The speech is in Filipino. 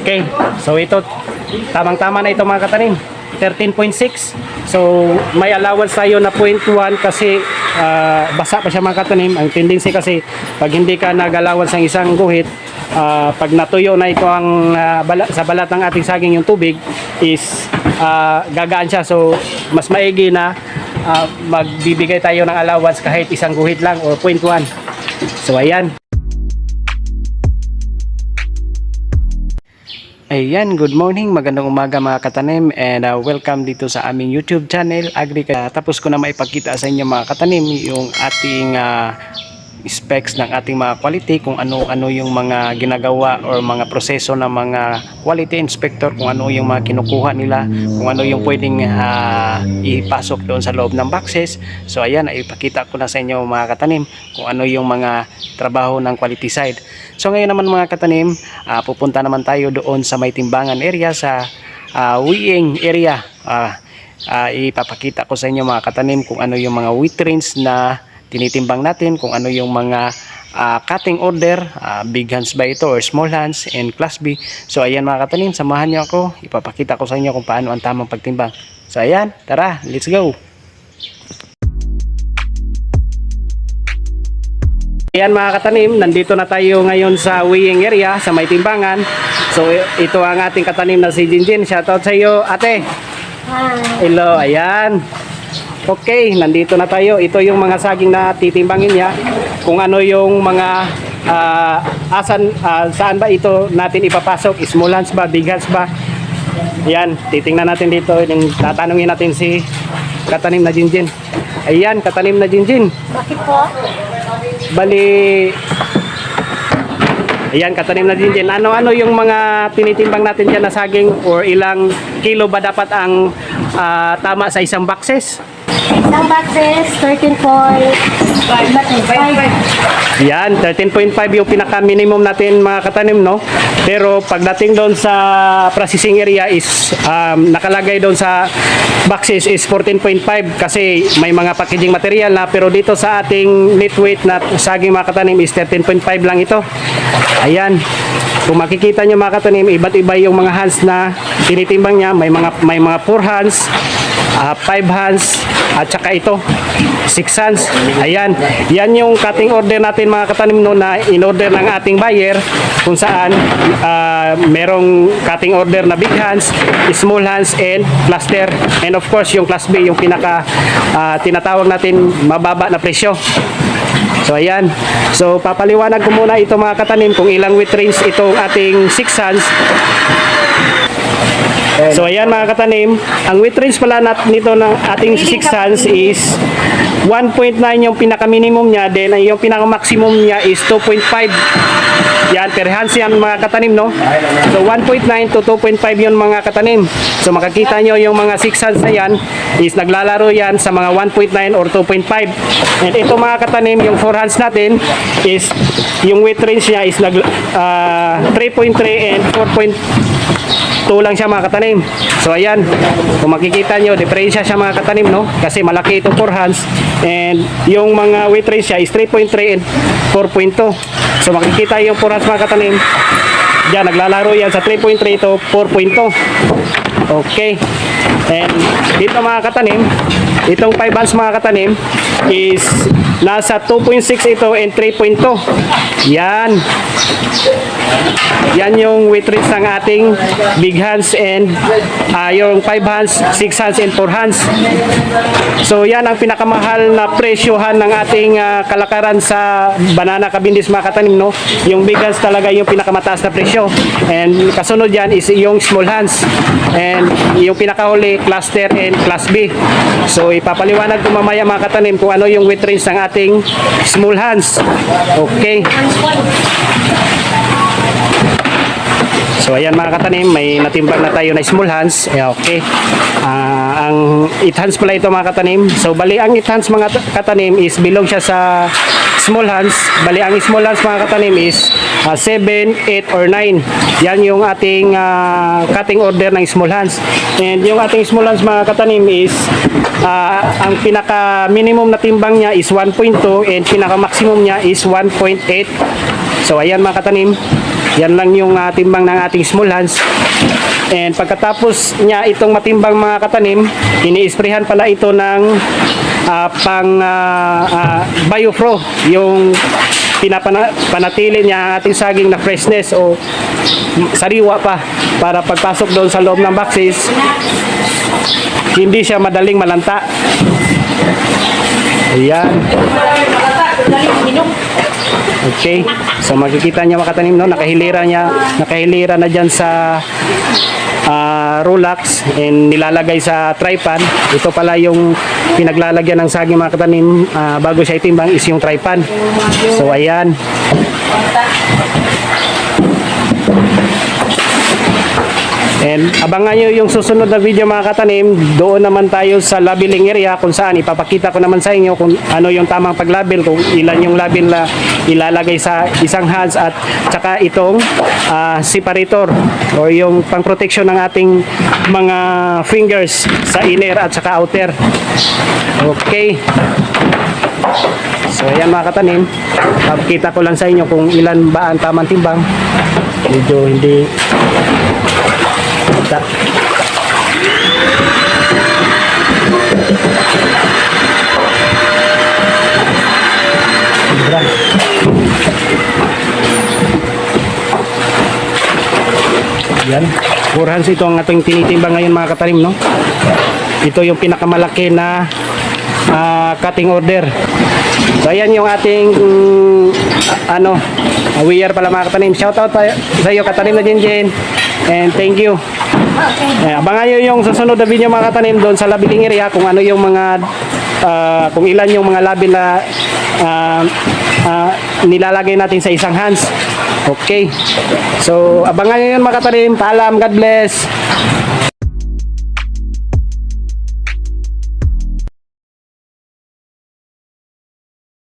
Okay, so ito, tamang-tama na ito mga katanim. 13.6. So may allowance tayo na 0.1 kasi basa pa siya mga katanim. Ang tendency kasi pag hindi ka nag-allowance ng isang guhit, pag natuyo na ito ang sa balat ng ating saging yung tubig is gagaan siya. So mas maigi na magbibigay tayo ng allowance kahit isang guhit lang o 0.1. So ayan. Ayan, good morning, magandang umaga mga katanim, and welcome dito sa aming YouTube channel, Agri. Tapos ko na maipakita sa inyo mga katanim yung ating specs ng ating mga quality, kung ano yung mga ginagawa or mga proseso ng mga quality inspector, kung ano yung mga kinukuha nila, kung ano yung pwedeng ipasok doon sa loob ng boxes. So ayan, ipakita ko na sa inyo mga katanim kung ano yung mga trabaho ng quality side. So ngayon naman mga katanim, pupunta naman tayo doon sa may timbangan area, sa weighing area. Ipapakita ko sa inyo mga katanim kung ano yung mga weight range na tinitimbang natin, kung ano yung mga cutting order, big hands ba ito or small hands, and class B. So ayan mga katanim, samahan niyo ako, ipapakita ko sa inyo kung paano ang tamang pagtimbang. So ayan, tara, let's go. Ayan mga katanim, nandito na tayo ngayon sa weighing area, sa may timbangan. So ito ang ating katanim na si Jinjin. Shoutout sa iyo ate. Hi. Hello, ayan. Okay, nandito na tayo. Ito yung mga saging na titimbangin niya. Kung ano yung mga saan ba ito natin ipapasok? Small hands ba? Big hands ba? Ayan, titingnan natin dito. Tatanungin natin si katanim na Jinjin. Ayan, katanim na Jinjin. Bakit po? Bali, ayan, katanim na Jinjin. Ano yung mga tinitimbang natin dyan na saging, or ilang kilo ba dapat ang tama sa isang boxes? Isang boxes, 13.5. Yan, 13.5 yung pinaka-minimum natin mga katanim, no? Pero pagdating doon sa processing area is nakalagay doon sa boxes is 14.5 kasi may mga packaging material na, pero dito sa ating net weight na saging mga katanim is 13.5 lang ito. Ayan. Kung makikita nyo mga katanim, iba't iba yung mga hands na tinitimbang niya. May mga 4 hands, 5 hands, at saka ito 6 hands. Ayan, yan yung cutting order natin mga katanim, no, na in-order ng ating buyer, kung saan merong cutting order na big hands, small hands, and cluster. And of course yung class B, yung pinaka tinatawag natin mababa na presyo. So ayan, so papaliwanag ko muna ito mga katanim kung ilang weight range itong ating 6 hands. So ayan mga katanim, ang weight range pala nito ng ating 6 hands is 1.9 yung pinaka-minimum niya, then yung pinaka-maximum niya is 2.5. Yan, per hands yan mga katanim, no? So 1.9 to 2.5 yun mga katanim. So makikita nyo yung mga 6 hands na yan is naglalaro yan sa mga 1.9 or 2.5. And ito mga katanim, yung 4 hands natin is yung weight range niya is 3.3 and 4.2 lang siya mga katanim. So ayan, kung makikita nyo, diferensya siya mga katanim, no? Kasi malaki itong 4 hands, and yung mga weight range siya is 3.3 and 4.2. So makikita yung 4 hands mga katanim, yan, naglalaro yan sa 3.3 to 4.2. Okay. And dito mga katanim, itong 5 hands mga katanim is nasa 2.6 ito and 3.2. Yan. Yan yung weight range ng ating big hands, and yung 5 hands, 6 hands, and 4 hands. So yan ang pinakamahal na presyohan ng ating kalakaran sa banana cabindis mga katanim, no? Yung big hands talaga yung pinakamataas na presyo, and kasunod yan is yung small hands, and yung pinakahuli cluster and class B. So ipapaliwanag ko mamaya mga katanim kung ano yung weight range ng ating small hands. Okay. So ayan mga katanim, may natimbang na tayo na small hands. Okay. Ang 8 hands pala ito mga katanim. So bali ang 8 hands mga katanim is belong siya sa small hands. Bali ang small hands mga katanim is 7, 8, or 9. Yan yung ating cutting order ng small hands. And yung ating small hands mga katanim is ang pinaka minimum na timbang niya is 1.2 and pinaka maximum niya is 1.8. So ayan mga katanim, yan lang yung timbang ng ating small hands. And pagkatapos niya itong matimbang mga katanim, ini-sprayhan pala ito ng BioPro, yung pinapanatili niya ang ating saging na freshness o sariwa pa, para pagpasok doon sa loob ng boxes hindi siya madaling malanta. Ayan. Okay, so makikita niya mga katanim, no, nakahilira na dyan sa Rolex and nilalagay sa tripan. Ito pala yung pinaglalagyan ng saging mga katanim bago siya itimbang is yung tripan. So ayan. And abangan nyo yung susunod na video mga katanim. Doon naman tayo sa labeling area kung saan ipapakita ko naman sa inyo kung ano yung tamang paglabel, kung ilan yung label na ilalagay sa isang hands at saka itong separator o yung pang protection ng ating mga fingers sa inner at saka outer. Okay. So ayan mga katanim, papakita ko lang sa inyo kung ilan ba ang tamang timbang. Medyo hindi kita. Yan, 4 hands ito ang ating tinitimbang ngayon mga katanim, no? Ito yung pinakamalaki na cutting order. So ayan yung ating wear pala mga katanim. Shoutout sa iyo katanim na Jinjin. And thank you. Abangan nyo yung susunod na video mga katanim doon sa labeling area kung ano yung mga kung ilan yung mga label na nilalagay natin sa isang hands. Okay. So abangan nyo yun mga katanim. Paalam. God bless.